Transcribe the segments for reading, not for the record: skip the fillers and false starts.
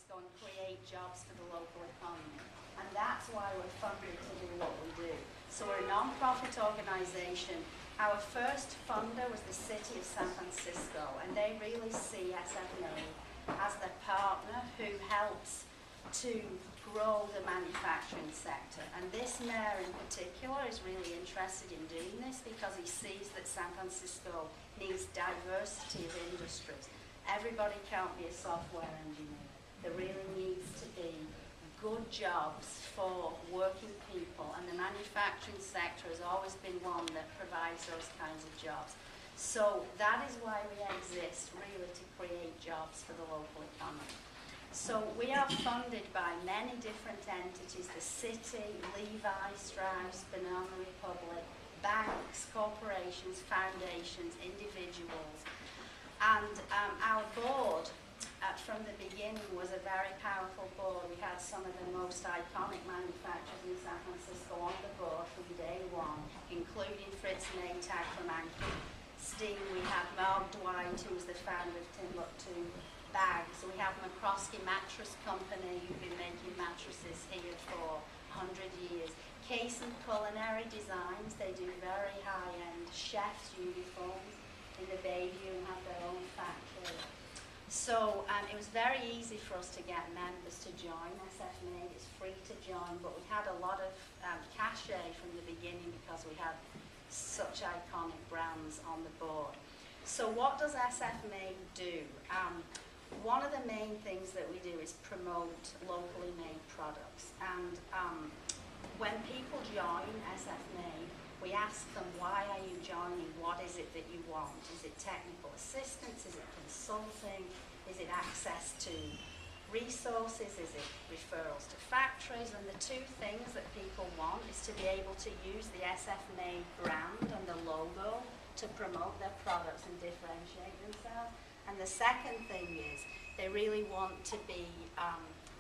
Francisco and create jobs for the local economy. And that's why we're funded to do what we do. So we're a non-profit organisation. Our first funder was the City of San Francisco, and they really see SFMA as the partner who helps to grow the manufacturing sector. And this mayor in particular is really interested in doing this because he sees that San Francisco needs diversity of industries. Everybody can't be a software engineer. There really needs to be good jobs for working people, and the manufacturing sector has always been one that provides those kinds of jobs. So that is why we exist, really, to create jobs for the local economy. So we are funded by many different entities: the city, Levi Strauss, Banana Republic, banks, corporations, foundations, individuals. And our board from the beginning was a very powerful board. We had some of the most iconic manufacturers in San Francisco on the board from day one, including Fritz Maytag from Steam. We have Mark Dwight, who's the founder of Timbuktu Bags. We have McCroskey Mattress Company, who've been making mattresses here for 100 years. Case and Culinary Designs, they do very high-end chef's uniforms in the Bayview and have their own factory. So it was very easy for us to get members to join SFMA. It's free to join, but we had a lot of cachet from the beginning because we had such iconic brands on the board. So what does SFMA do? One of the main things that we do is promote locally made products. And when people join SFMA, we ask them, why are you joining? What is it that you want? Is it technical assistance? Is it consulting? Is it access to resources? Is it referrals to factories? And the two things that people want is to be able to use the SFMA brand and the logo to promote their products and differentiate themselves. And the second thing is they really want to be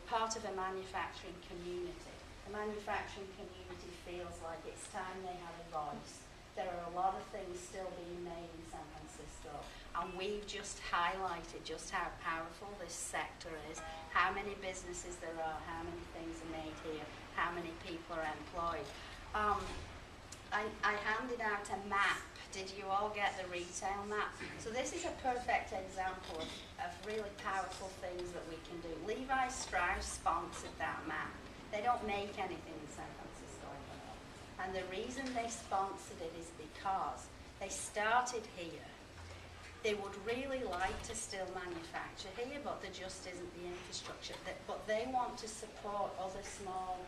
part of a manufacturing community. The manufacturing community feels like it's time they have a voice. There are a lot of things still being made in San Francisco, and we've just highlighted just how powerful this sector is, how many businesses there are, how many things are made here, how many people are employed. I handed out a map. Did you all get the retail map? So this is a perfect example of really powerful things that we can do. Levi Strauss sponsored that map. They don't make anything in San Francisco anymore. And the reason they sponsored it is because they started here. They would really like to still manufacture here, but there just isn't the infrastructure. But they want to support other small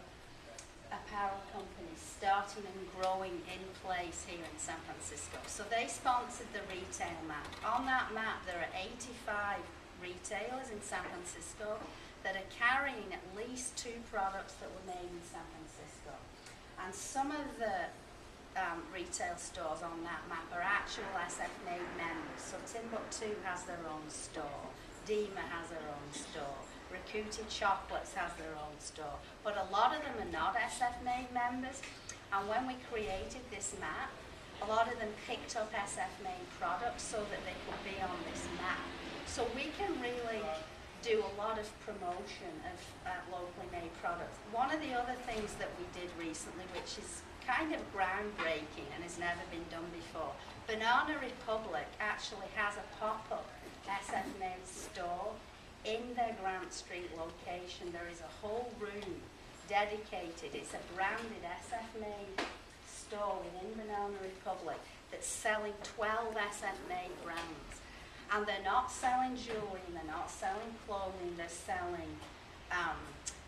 apparel companies starting and growing in place here in San Francisco. So they sponsored the retail map. On that map, there are 85 retailers in San Francisco that are carrying at least 2 products that were made in San Francisco. And some of the retail stores on that map are actual SFMA members. So Timbuktu has their own store, Dima has their own store, Rakuti Chocolates has their own store, but a lot of them are not SFMA members. And when we created this map, a lot of them picked up SFMA products so that they could be on this map. So we can really do a lot of promotion of locally made products. One of the other things that we did recently, which is kind of groundbreaking and has never been done before, Banana Republic actually has a pop-up SFMA store in their Grant Street location. There is a whole room dedicated. It's a branded SFMA store within Banana Republic that's selling 12 SFMA brands. And they're not selling jewelry, they're not selling clothing, they're selling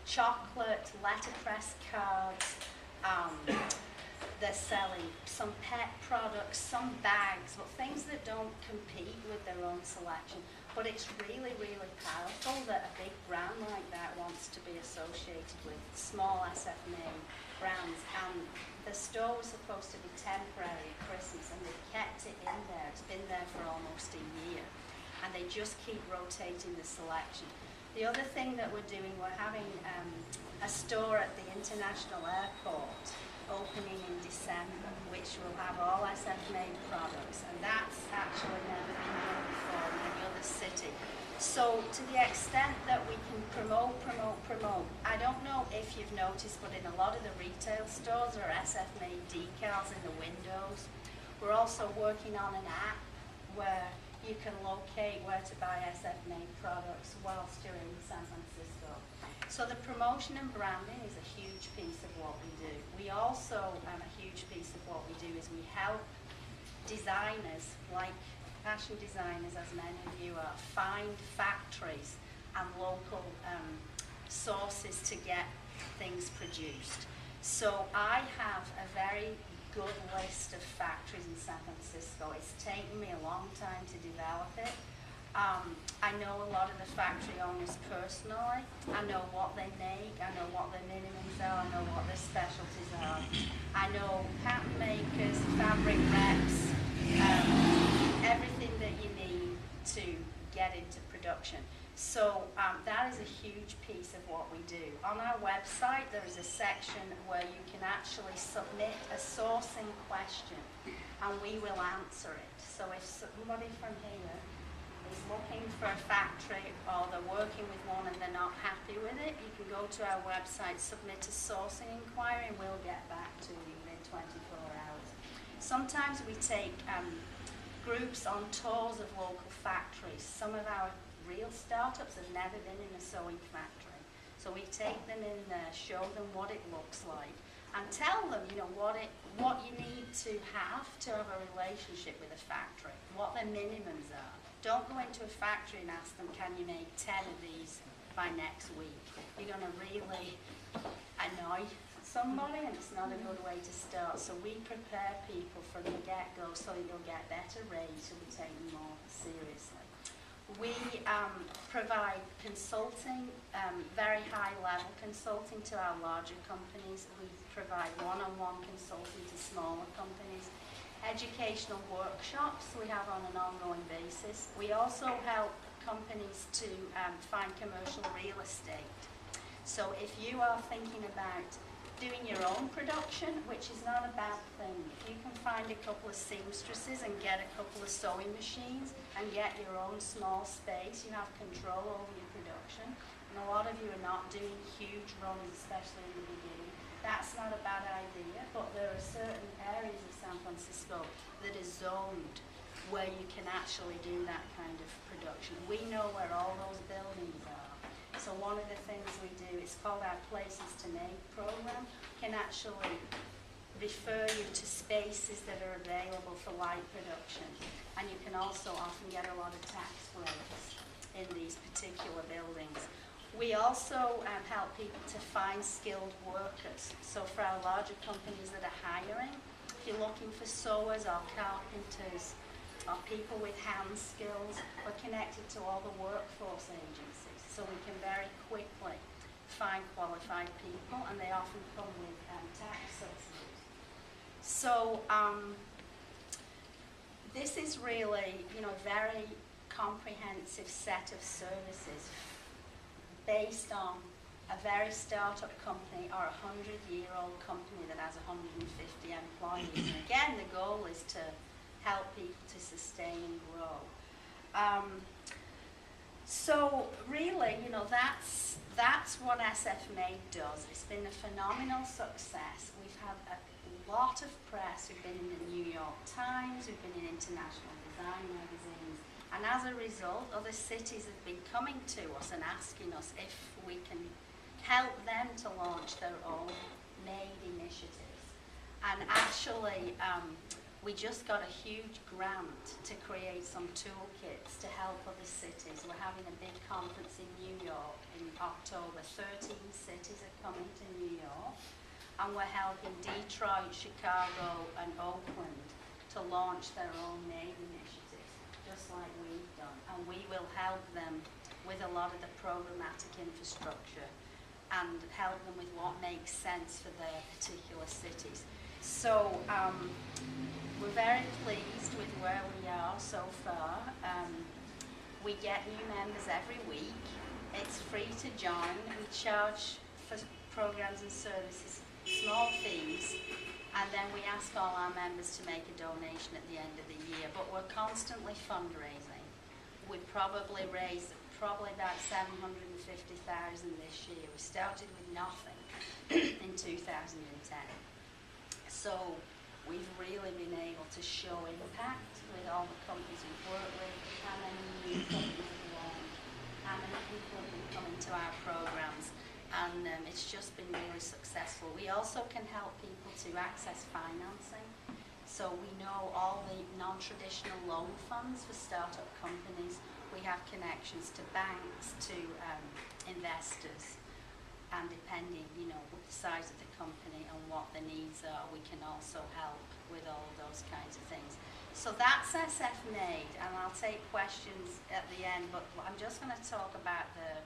chocolate, letterpress cards, they're selling some pet products, some bags, but things that don't compete with their own selection. But it's really, really powerful that a big brand like that wants to be associated with small SFMA brands. And the store was supposed to be temporary at Christmas, and they've kept it in there. It's been there for almost a year, and they just keep rotating the selection. The other thing that we're doing, we're having a store at the International Airport opening in December, which will have all SFMA products, and that's actually never been done before in any other city. So to the extent that we can promote, I don't know if you've noticed, but in a lot of the retail stores there are SF-made decals in the windows. We're also working on an app where you can locate where to buy SF-made products whilst you're in San Francisco. So the promotion and branding is a huge piece of what we do. We also, a huge piece of what we do is we help designers, like fashion designers, as many of you are, find factories and local sources to get things produced. So I have a very good list of factories in San Francisco. It's taken me a long time to develop it. I know a lot of the factory owners personally. I know what they make, I know what their minimums are, I know what their specialties are. I know pattern makers, fabric reps, everything that you need to get into production. So that is a huge piece of what we do. On our website there is a section where you can actually submit a sourcing question and we will answer it. So if somebody from here is looking for a factory or they're working with one and they're not happy with it, you can go to our website, submit a sourcing inquiry, and we'll get back to you within 24 hours. Sometimes we take groups on tours of local factories. Some of our real startups have never been in a sewing factory. So we take them in there, show them what it looks like, and tell them, you know, what you need to have a relationship with a factory, what their minimums are. Don't go into a factory and ask them, can you make 10 of these by next week? You're going to really annoy somebody, and it's not a good way to start. So we prepare people from the get-go so that you'll get better rates and we take them more seriously. We provide consulting, very high-level consulting to our larger companies. We provide one-on-one consulting to smaller companies. Educational workshops we have on an ongoing basis. We also help companies to find commercial real estate. So if you are thinking about doing your own production, which is not a bad thing, if you can find a couple of seamstresses and get a couple of sewing machines and get your own small space, you have control over your production. And a lot of you are not doing huge runs, especially in the beginning. That's not a bad idea, but there are certain areas of San Francisco that are zoned where you can actually do that kind of production. We know where all those buildings are. So one of the things we do, it's called our Places to Make program, can actually refer you to spaces that are available for light production. And you can also often get a lot of tax breaks in these particular buildings. We also help people to find skilled workers. So for our larger companies that are hiring, if you're looking for sewers or carpenters or people with hand skills, we're connected to all the workforce agencies. So we can very quickly find qualified people, and they often come with tax subsidies. So this is really, you know, a very comprehensive set of services based on a very startup company or a 100-year-old company that has 150 employees. And again, the goal is to help people to sustain and grow. So really, you know, that's what SF Made does. It's been a phenomenal success. We've had a lot of press. We've been in the New York Times, we've been in international design magazines. And as a result, other cities have been coming to us and asking us if we can help them to launch their own made initiatives. And actually, we just got a huge grant to create some toolkits to help other cities. We're having a big conference in New York in October. 13 cities are coming to New York. And we're helping Detroit, Chicago, and Oakland to launch their own made initiatives, just like we've done. And we will help them with a lot of the programmatic infrastructure and help them with what makes sense for their particular cities. So we're very pleased with where we are so far. We get new members every week. It's free to join. We charge for programs and services small fees, and then we ask all our members to make a donation at the end of the year. But we're constantly fundraising. We probably raise probably about 750,000 this year. We started with nothing in 2010. So we've really been able to show impact with all the companies we've worked with, how many new companies we've launched, how many people have been coming to our programs, and it's just been really successful. We also can help people to access financing. So we know all the non-traditional loan funds for startup companies. We have connections to banks, to investors, and depending, with the size of the company and what the needs are, we can also help with all those kinds of things. So that's SF Made, and I'll take questions at the end, but I'm just going to talk about the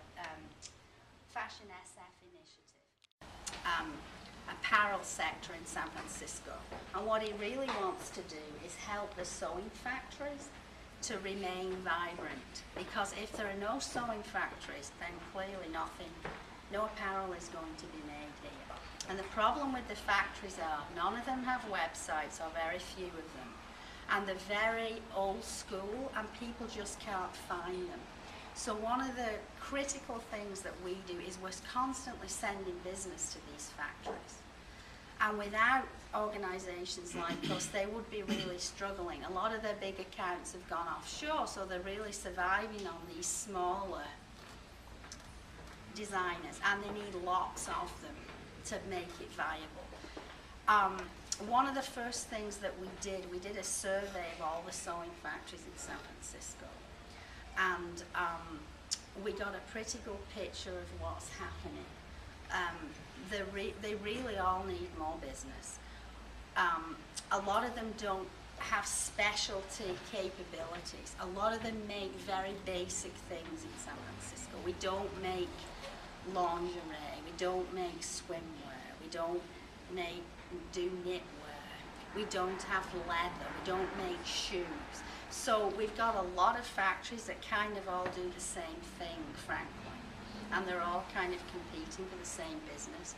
FashionSF initiative. Apparel sector in San Francisco, and what he really wants to do is help the sewing factories to remain vibrant, because if there are no sewing factories, then clearly no apparel is going to be made here. And the problem with the factories are none of them have websites, or very few of them, and they're very old school and people just can't find them. So one of the critical things that we do is we're constantly sending business to these factories. And without organisations like us, they would be really struggling. A lot of their big accounts have gone offshore, so they're really surviving on these smaller designers, and they need lots of them to make it viable. One of the first things that we did a survey of all the sewing factories in San Francisco, and we got a pretty good picture of what's happening. They really all need more business. A lot of them don't have specialty capabilities. A lot of them make very basic things in San Francisco. We don't make lingerie, we don't make swimwear, we don't do knitwear, we don't have leather, we don't make shoes. So we've got a lot of factories that kind of all do the same thing, frankly, and they're all kind of competing for the same business.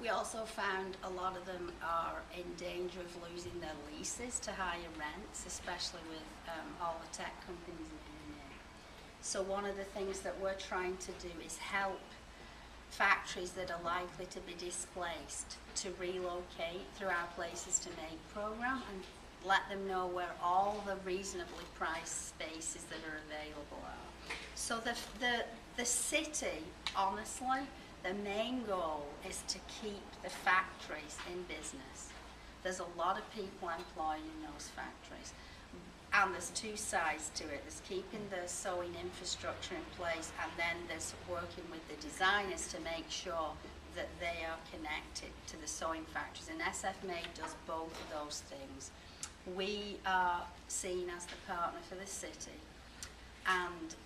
We also found a lot of them are in danger of losing their leases to higher rents, especially with all the tech companies moving in. So one of the things that we're trying to do is help factories that are likely to be displaced to relocate through our Places to Make program, and let them know where all the reasonably priced spaces that are available are. So the city, honestly, the main goal is to keep the factories in business. There's a lot of people employed in those factories. And there's two sides to it. There's keeping the sewing infrastructure in place, and then there's working with the designers to make sure that they are connected to the sewing factories. And SF Made does both of those things. We are seen as the partner for the city, and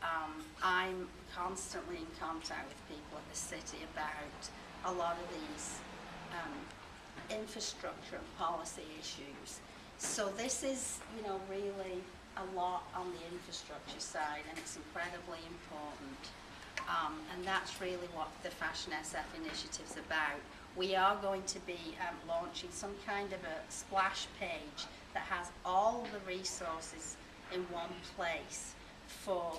I'm constantly in contact with people at the city about a lot of these infrastructure and policy issues. So this is, really a lot on the infrastructure side, and it's incredibly important. And that's really what the FashionSF initiative is about. We are going to be launching some kind of a splash page that has all the resources in one place for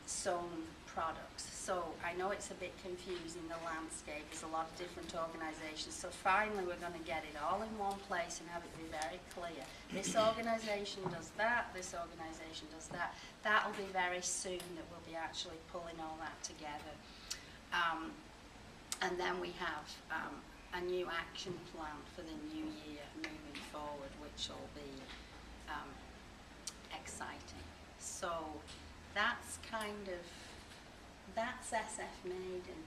sewn products. So I know it's a bit confusing, the landscape. There's a lot of different organisations. So finally we're going to get it all in one place and have it be very clear. This organisation does that, this organisation does that. That'll be very soon that we'll be actually pulling all that together. And then we have a new action plan for the new year moving forward, which will be exciting. So that's SF Made and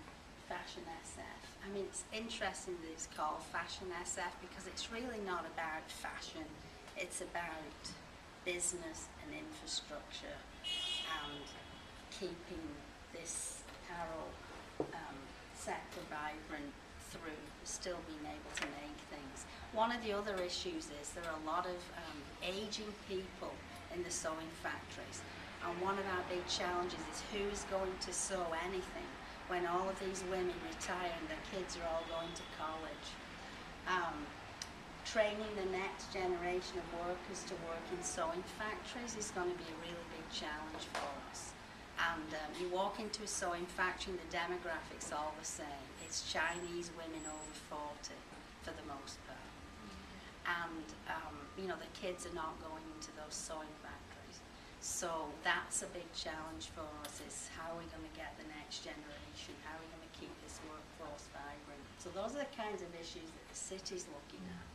FashionSF. I mean, it's interesting that it's called FashionSF because it's really not about fashion. It's about business and infrastructure and keeping this apparel sector vibrant through still being able to make things. One of the other issues is there are a lot of aging people in the sewing factories. And one of our big challenges is who's going to sew anything when all of these women retire and their kids are all going to college. Training the next generation of workers to work in sewing factories is going to be a really big big challenge for us. And you walk into a sewing factory and the demographics are all the same. It's Chinese women over 40 for the most part. And you know, the kids are not going into those sewing factories. So that's a big challenge for us, is how are we going to get the next generation? How are we going to keep this workforce vibrant? So those are the kinds of issues that the city's looking at.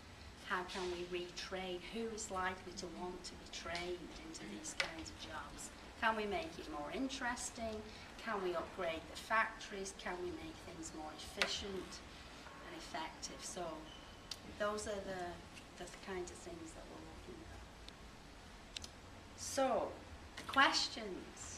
How can we retrain? Who is likely to want to be trained into these kinds of jobs? Can we make it more interesting? Can we upgrade the factories? Can we make things more efficient and effective? So those are the kinds of things that we're looking at. So, questions?